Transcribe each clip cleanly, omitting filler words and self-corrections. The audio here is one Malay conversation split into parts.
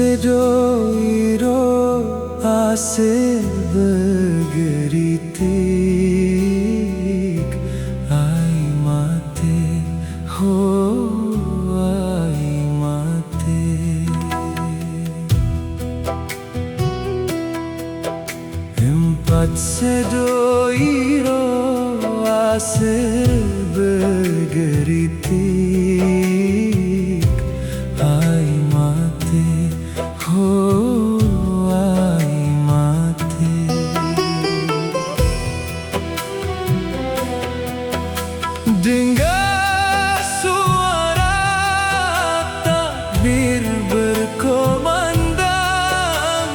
Sedoiro asir bergeritik ai mate ho ai mate empat sedoiro asir bergeritik ai mate ho ai mate dengar suara takbir berkumandang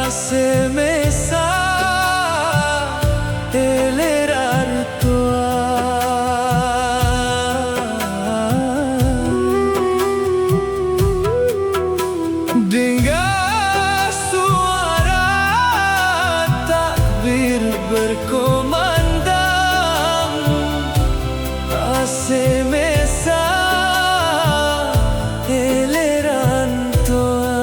ase mesa elerar tua dengar suara takbir berkumandang ase mesa eleran tua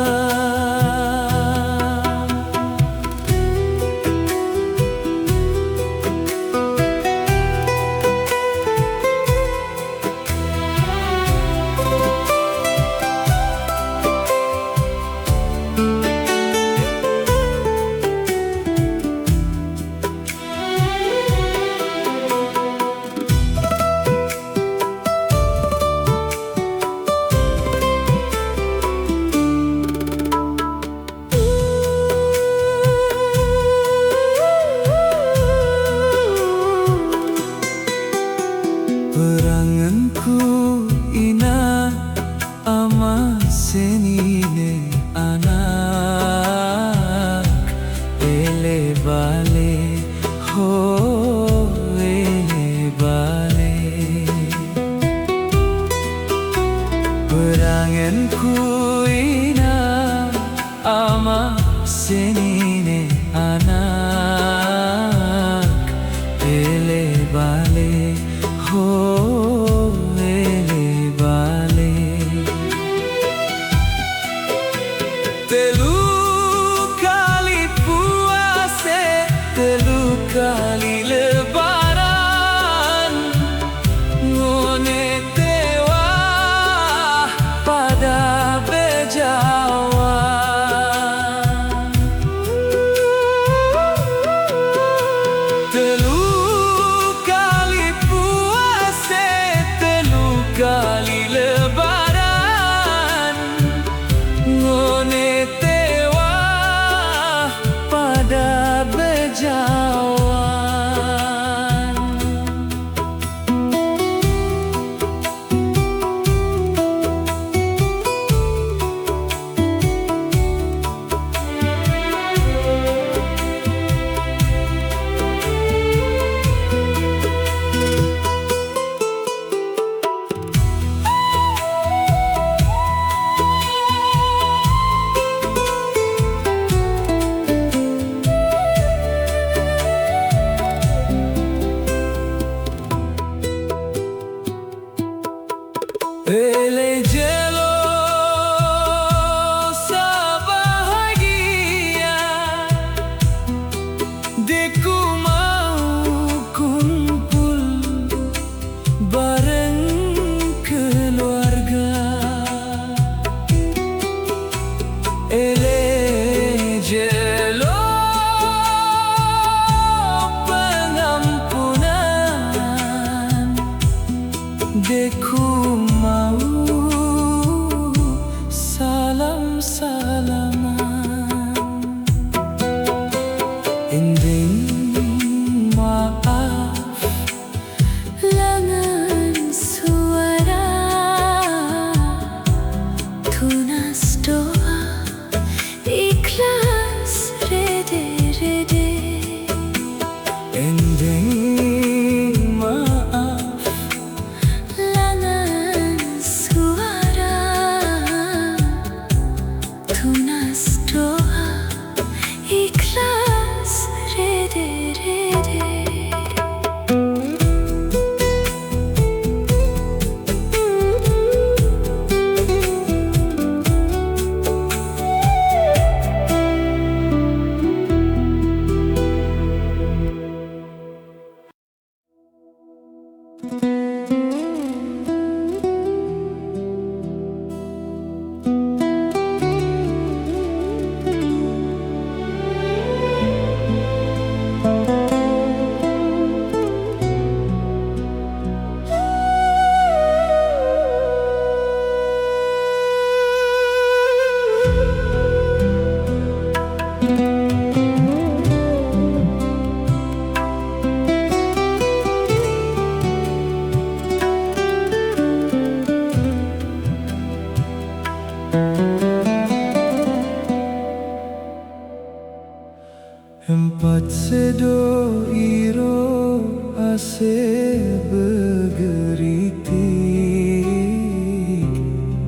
peranganku ina ama senine anak ele bale ho ele bale peranganku ina ama senine anak ele bale ho ele bale telu kali puase telu kali lebaran ngone tewa pada bejawa telu kali lebaran ngone tewa pada bejawan ele jelosa bahagia deku mau kumpul bareng keluarga ele jelo pengampunan deku mau salam-salaman ending maaf langan suara tunas doa ikhlas rede-rede ending maaf langan suara tunas doa ikhlas rede Tempat sedo iro ase begeritik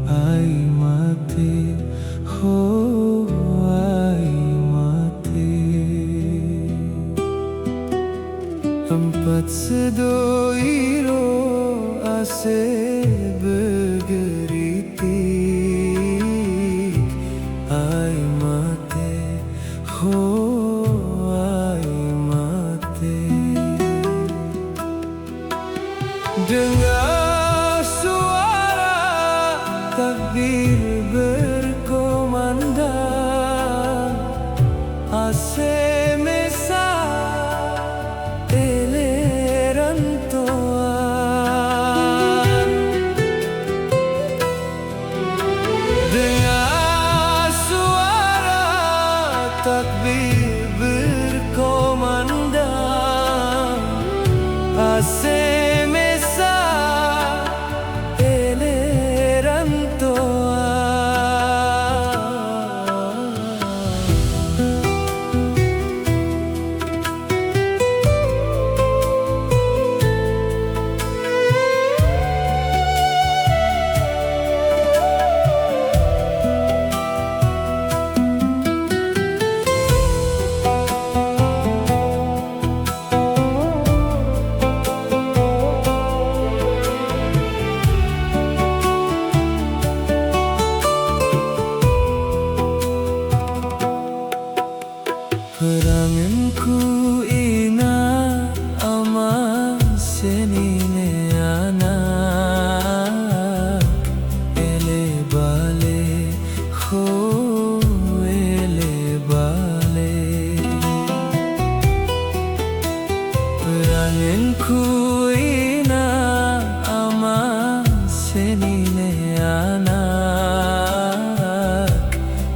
ai mate ho ai mate. Tempat sedo iro ase begeritik ai mate ho ai mate. Dengar suara takbir berkumandang, ase mesa eleran toan. Dengar suara takbir berkumandang, ase mesa eleran toan. Peranganku ina ama senine anak ele bale ho ele bale. Peranganku ina ama senine anak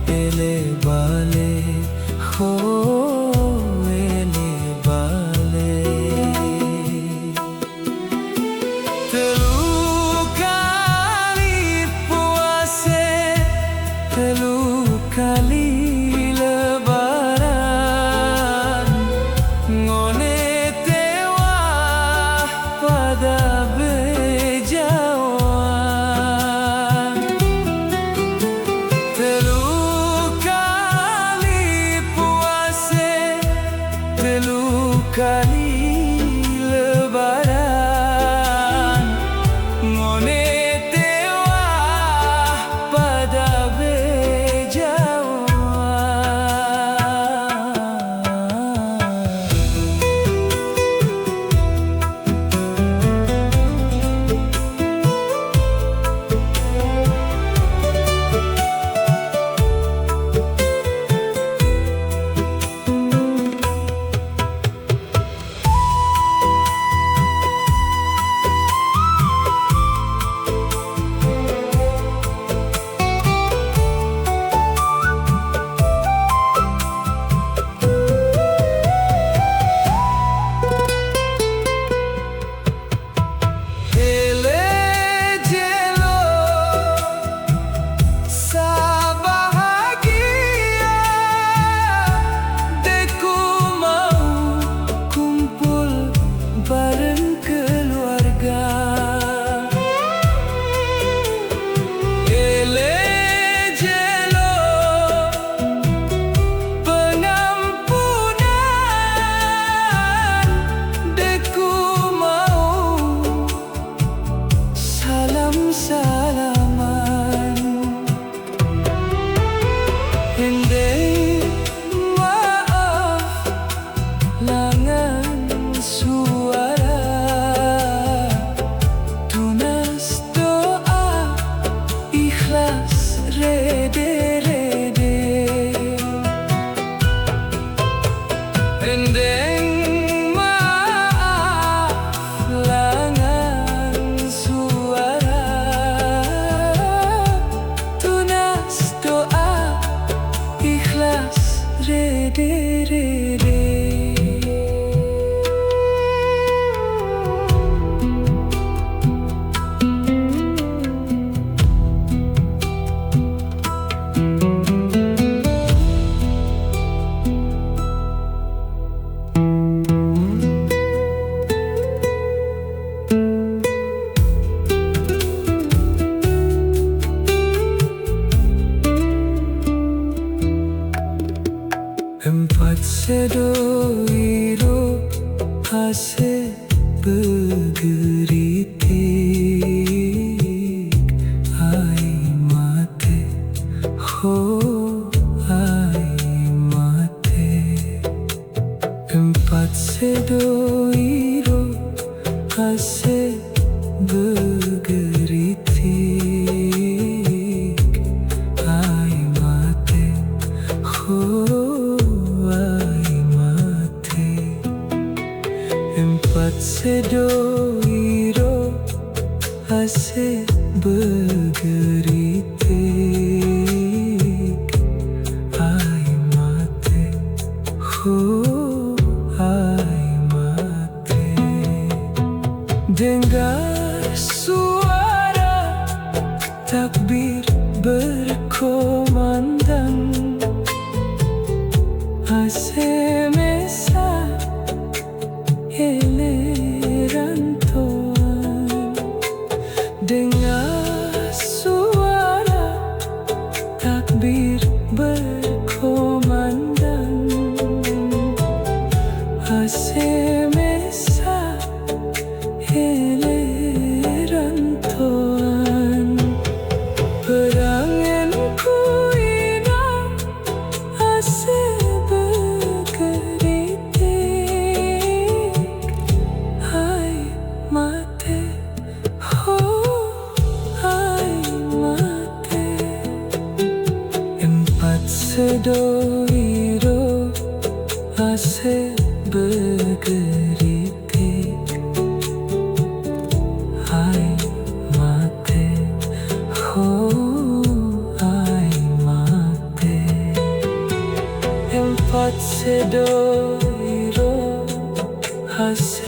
ele bale ho ele bale. Telu kali puase, telu kali lebaran, ngone tewa pada bejauhan. Telu kali lebaran, ngone tewa pada iro hase begeritik ai mate ho ai mate empat sedoiro hase begeritik ai mate ho ai mate empat sedoiro hase begeritik ai mate ho ai mate dengar suara takbir berkumandang hase mesa eleran Tuhan dengar suara takbir berkumandang hase mesa eleran Tuhan perangan kuina hase begeritik ai mate ho ai mate empat sedoiro hase begeritik ai mate ho ai mate empat sedoiro hase